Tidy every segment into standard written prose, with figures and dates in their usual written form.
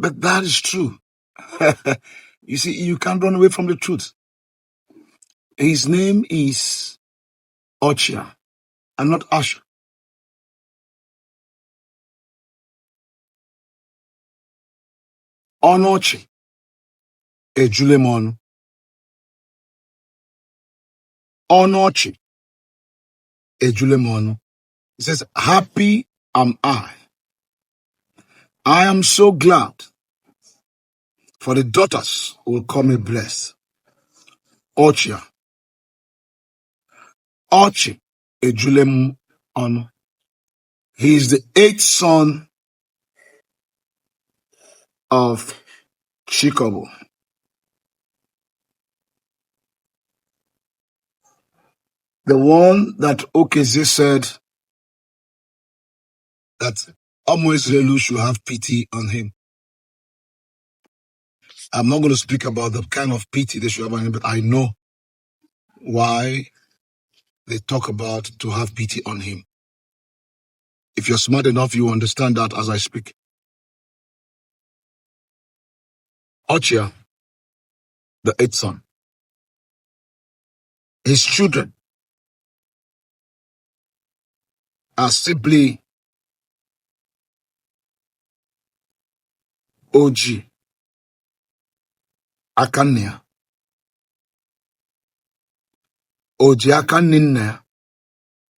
But that is true. You see, you can't run away from the truth. His name is ỌCHI'ARH and not Asher. Ọnọchị ejule m ọnụ. Ọnọchị ejule m ọnụ. It says, happy am I. I am so glad, for the daughters will call me blessed. ỌCHI'ARH. Ọchị ejule m ọnụ. He is the 8th son of Jacob. The one that Okeze said that Israel should have pity on him. I'm not going to speak about the kind of pity they should have on him, but I know why they talk about to have pity on him. If you're smart enough, you understand that as I speak. ỌCHI'ARH, the 8th son. His children are simply Oji, Akania, Oji Akaninna,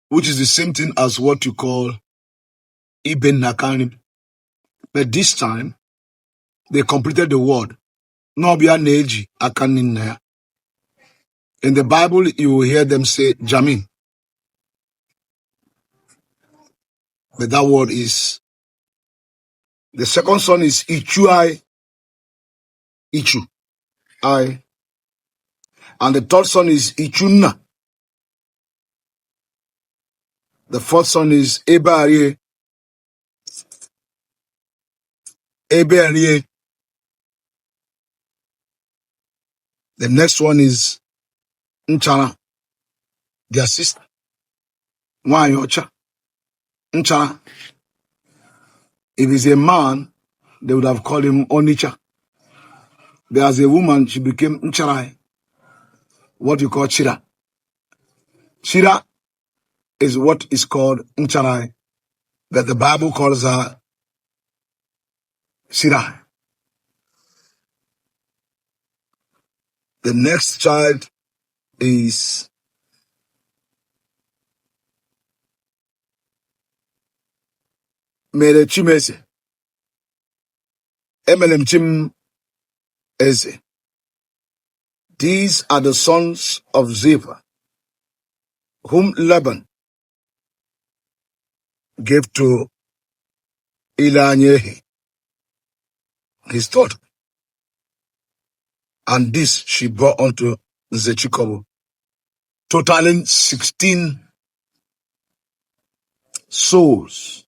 which is the same thing as what you call Ibn Nakanim. But this time, they completed the word. Nobia Neji Akaninna. In the Bible, you will hear them say Jamin. But that word is, the second son is Ichu. I. And the third son is Ichuna. The fourth son is Ebarie. The next one is Nchara, their sister. Nwanyocha. Nchara. If he's a man, they would have called him Onicha. But as a woman, she became Ncharai, what you call Chira. Chira is what is called Ncharai, that the Bible calls her Chira. The next child is Mere Chimese. Emelem Chim Eze. These are the sons of Ziva, whom Laban gave to Ilanyehi, his daughter. And this she brought unto Zechikobo, totaling 16 souls.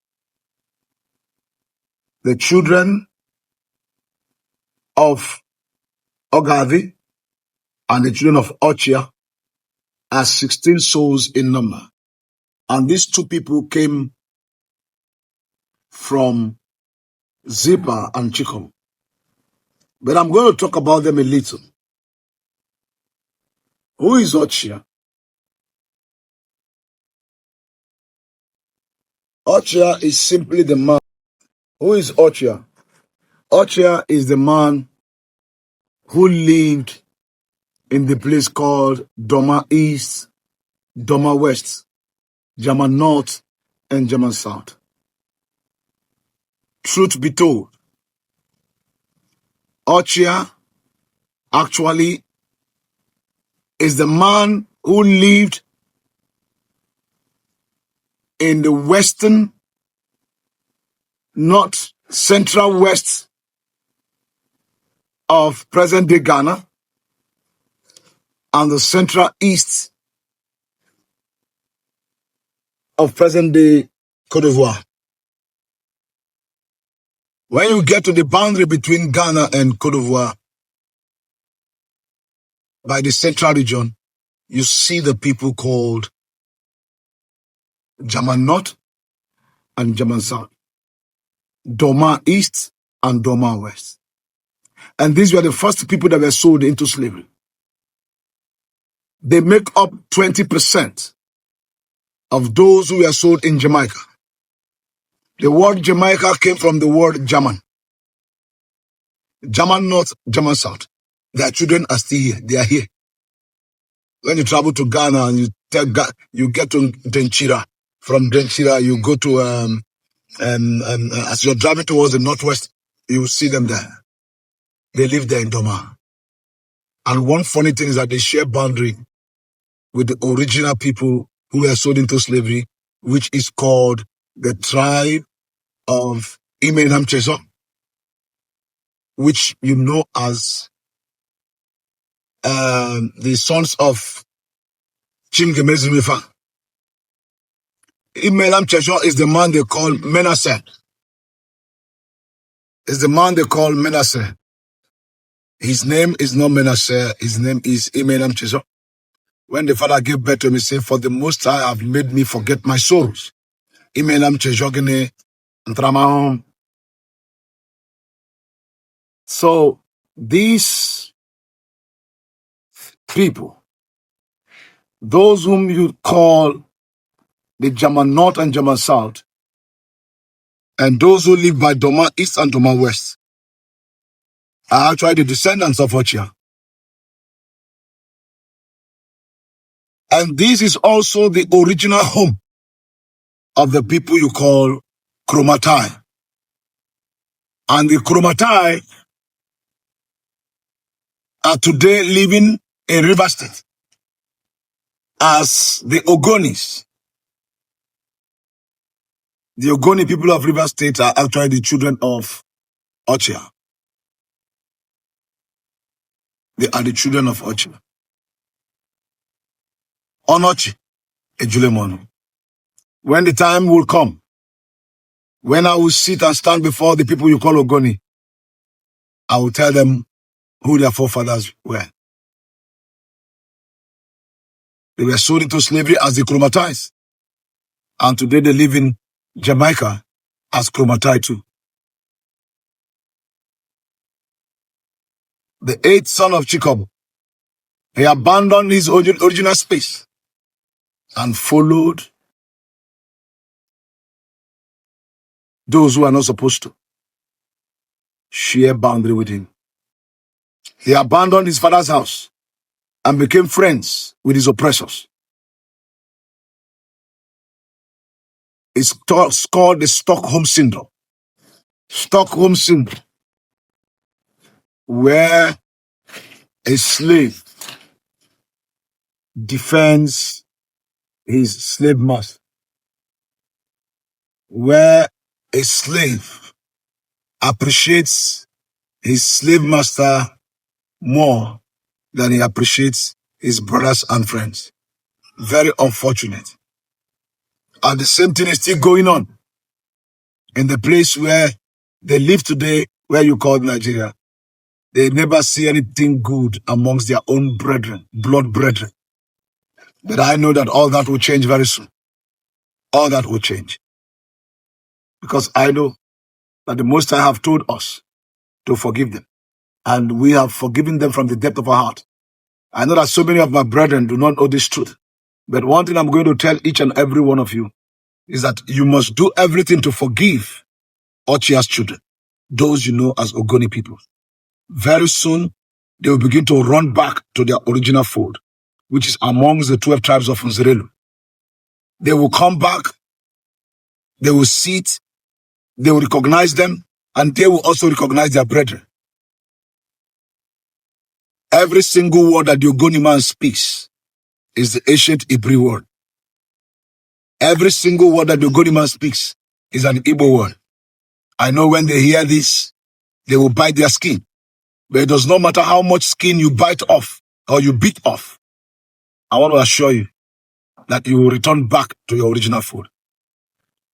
The children of Ogavi and the children of ỌCHI'ARH are 16 souls in number. And these two people came from Zippah and Chicom. But I'm going to talk about them a little. Who is ỌCHI'ARH? ỌCHI'ARH is simply the man. Who is ỌCHI'ARH? ỌCHI'ARH is the man who lived in the place called Doma East, Doma West, Jama North, and Jama South. Truth be told, ỌCHI'ARH actually is the man who lived in the western, north, central west of present-day Ghana and the central east of present-day Côte d'Ivoire. When you get to the boundary between Ghana and Côte d'Ivoire, by the central region, you see the people called Jama North and Jama South, Doma East and Doma West. And these were the first people that were sold into slavery. They make up 20% of those who were sold in Jamaica. The word Jamaica came from the word German. German North, German South. Their children are still here. They are here. When you travel to Ghana and you get to Denchira, from Denchira you go to as you're driving towards the northwest, you will see them there. They live there in Doma. And one funny thing is that they share boundary with the original people who were sold into slavery, which is called the tribe of Imenam Cheso, which you know as the sons of Chimgemezimifa. Imenam Cheso is the man they call Manasseh. Is the man they call Manasseh. His name is not Manasseh, his name is Imenam Cheso. When the father gave birth to him, he said, "For the Most High have made me forget my sorrows." Imenam Cheso gene ntrama. So these people, those whom you call the German North and German South, and those who live by Doma East and Doma West, are actually the descendants of ՕCHI'ARH. And this is also the original home of the people you call Chromatai. And the Chromatai are today living in River State as the Ogonis. The Ogoni people of River State are actually the children of ՕCHI'ARH. They are the children of ՕCHI'ARH. Onochi, Ejulemono. When the time will come, when I will sit and stand before the people you call Ogoni, I will tell them who their forefathers were. They were sold into slavery as the Chromatais. And today they live in Jamaica as Chromatai too. The eighth son of Jacob, he abandoned his original space and followed those who are not supposed to share boundary with him. He abandoned his father's house and became friends with his oppressors. It's called the Stockholm Syndrome. Stockholm Syndrome, where a slave defends his slave master, where a slave appreciates his slave master more than he appreciates his brothers and friends. Very unfortunate. And the same thing is still going on in the place where they live today, where you call Nigeria. They never see anything good amongst their own brethren, blood brethren. But I know that all that will change very soon. All that will change. Because I know that the Most High have told us to forgive them. And we have forgiven them from the depth of our heart. I know that so many of my brethren do not know this truth. But one thing I'm going to tell each and every one of you is that you must do everything to forgive ՕCHI'ARH's children, those you know as Ogoni people. Very soon, they will begin to run back to their original fold, which is amongst the 12 tribes of Nzerelu. They will come back, they will sit, they will recognize them, and they will also recognize their brethren. Every single word that the Ogoni man speaks is the ancient Hebrew word. Every single word that the Ogoni man speaks is an Igbo word. I know when they hear this, they will bite their skin. But it does not matter how much skin you bite off or you beat off. I want to assure you that you will return back to your original fold.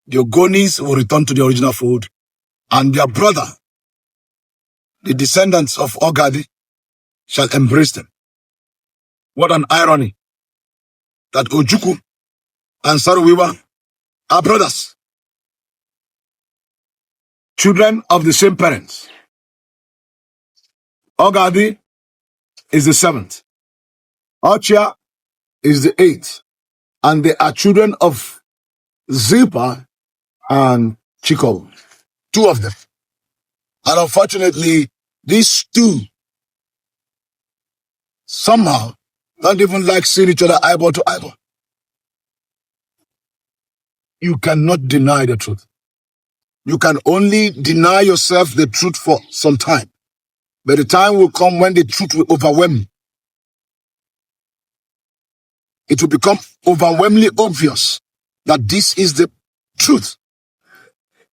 The Ogonis will return to the original fold, and their brother, the descendants of Ogadi, shall embrace them. What an irony that Ojukwu and Saruwiwa are brothers. children of the same parents. Ogadi is the 7th. Ochia is the 8th. And they are children of Zilpah and Chico. 2 of them. And unfortunately, these 2 somehow don't even like seeing each other eyeball to eyeball. You cannot deny the truth. You can only deny yourself the truth for some time. But the time will come when the truth will overwhelm you. It will become overwhelmingly obvious that this is the truth,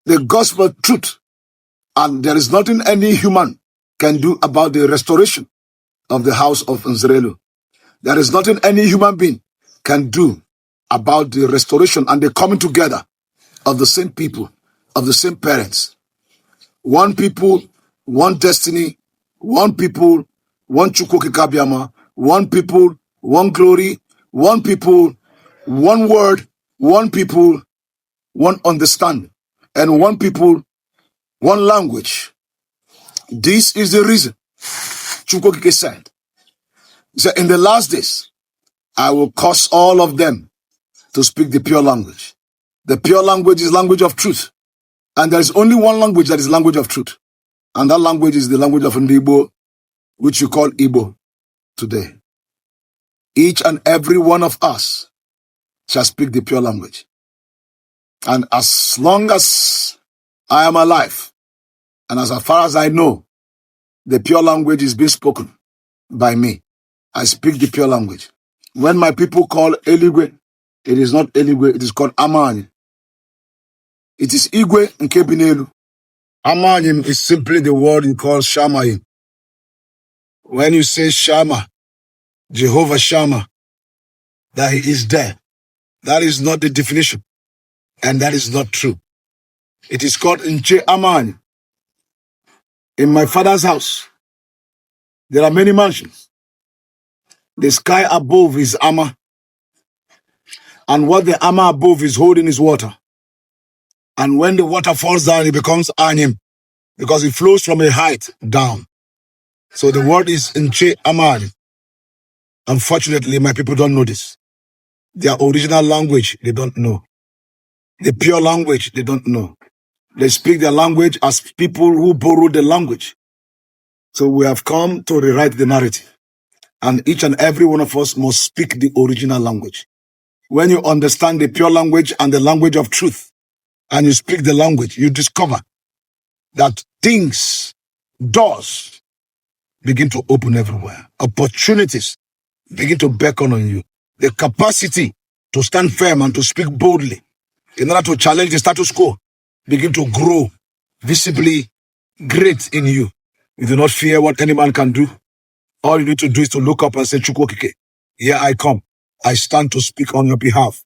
the gospel truth. And there is nothing any human can do about the restoration of the house of Israel. There is nothing any human being can do about the restoration and the coming together of the same people, of the same parents. One people, one destiny, one people, one Chukwuka Kabiama, one people, one glory, one people, one word, one people, one understanding, and one people, one language. This is the reason Chukwuka said, in the last days, I will cause all of them to speak the pure language. The pure language is language of truth. And there is only one language that is language of truth. And that language is the language of Igbo, which you call Igbo today. Each and every one of us shall speak the pure language. And as long as I am alive, and as far as I know, the pure language is being spoken by me. I speak the pure language. When my people call Eligwe, it is not Eligwe, it is called Amani. It is Igwe nke Binelu. Amani is simply the word you call Shamayim. When you say Shama, Jehovah Shammah, that he is there, that is not the definition. And that is not true. It is called Nche Amani. In my father's house, there are many mansions. The sky above is Amma. And what the Amma above is holding is water. And when the water falls down, it becomes Anyim, because it flows from a height down. So the word is Nche Amani. Unfortunately, my people don't know this. Their original language, they don't know. The pure language, they don't know. They speak their language as people who borrow the language. So we have come to rewrite the narrative. And each and every one of us must speak the original language. When you understand the pure language and the language of truth, and you speak the language, you discover that things, doors, begin to open everywhere. Opportunities begin to beckon on you. The capacity to stand firm and to speak boldly in order to challenge the status quo begin to grow visibly great in you. You do not fear what any man can do. All you need to do is to look up and say, Chukwokike, here I come. I stand to speak on your behalf.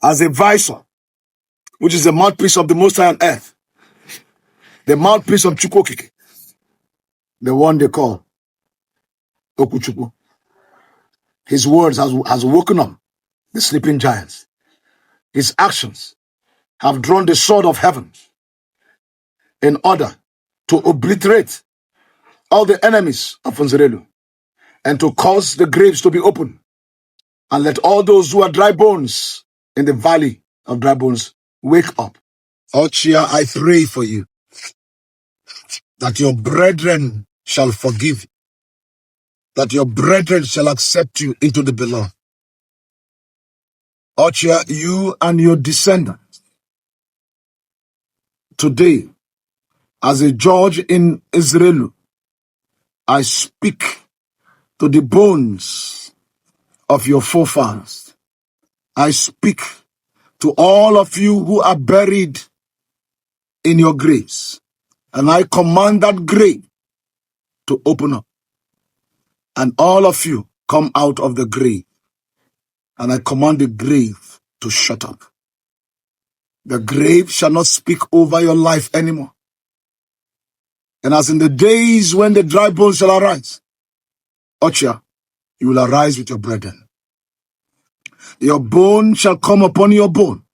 As a visor, which is the mouthpiece of the Most High on earth, the mouthpiece of Chukwokike, the one they call Okuchukwu. His words has woken up the sleeping giants. His actions have drawn the sword of heaven in order to obliterate all the enemies of Nzerelu and to cause the graves to be open and let all those who are dry bones in the valley of dry bones wake up. ՕCHI'ARH, I pray for you that your brethren shall forgive, that your brethren shall accept you into the beloved. ՕCHI'ARH, you and your descendants, today, as a judge in Israel, I speak to the bones of your forefathers. I speak to all of you who are buried in your graves. And I command that grave to open up. And all of you come out of the grave. And I command the grave to shut up. The grave shall not speak over your life anymore. And as in the days when the dry bones shall arise, ՕCHI'ARH, you will arise with your brethren. Your bone shall come upon your bone,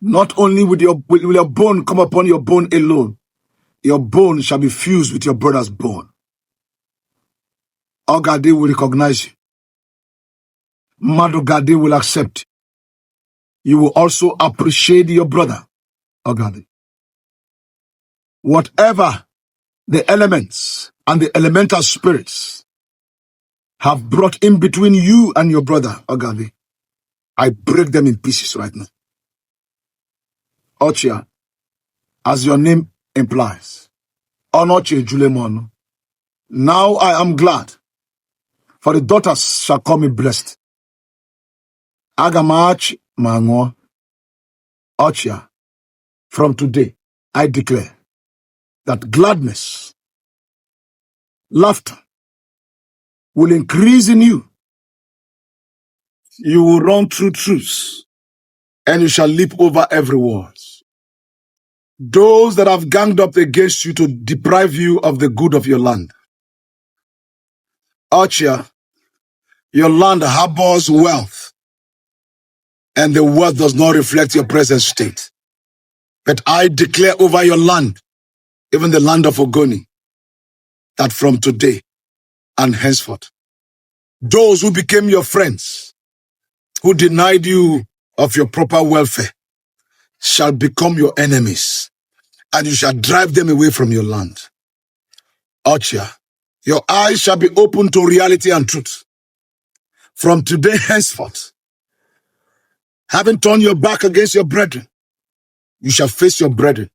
Not only will your bone come upon your bone alone, your bone shall be fused with your brother's bone. Ogade will recognize you. Madugade will accept. You will also appreciate your brother. Ogade. Whatever the elements and the elemental spirits have brought in between you and your brother, Ogade, I break them in pieces right now. Ochia, as your name implies, Onoche Julemon. Now I am glad, for the daughters shall call me blessed. Agamach Mango. Ochia, from today, I declare that gladness, laughter will increase in you. You will run through truths, and you shall leap over every wall. Those that have ganged up against you to deprive you of the good of your land. Ochia, your land harbors wealth, and the wealth does not reflect your present state. But I declare over your land, even the land of Ogoni, that from today and henceforth, those who became your friends, who denied you of your proper welfare, shall become your enemies, and you shall drive them away from your land. Ochia, your eyes shall be open to reality and truth. From today henceforth, having turned your back against your brethren, you shall face your brethren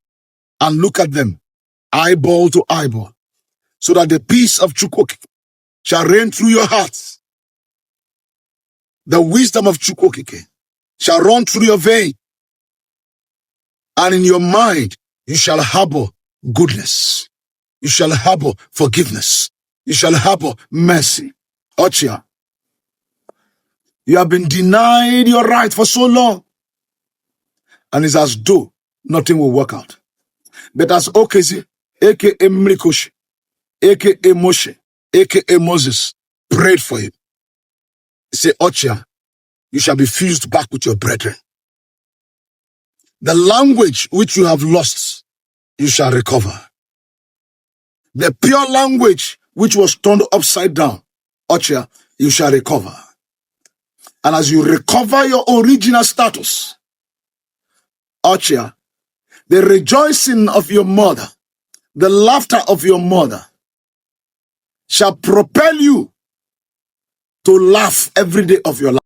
and look at them eyeball to eyeball, so that the peace of Chukwokike shall reign through your hearts. The wisdom of Chukwokike shall run through your vein, and in your mind you shall harbor goodness. You shall harbor forgiveness. You shall harbor mercy. Ochia, you have been denied your right for so long, and it's as though nothing will work out. But as Okezi, aka Mrikoshi, aka Moshe, aka Moses, prayed for you, he said, Ochia, you shall be fused back with your brethren. The language which you have lost, you shall recover. The pure language which was turned upside down, Ochia, you shall recover. And as you recover your original status, Ochia, the rejoicing of your mother, the laughter of your mother shall propel you to laugh every day of your life.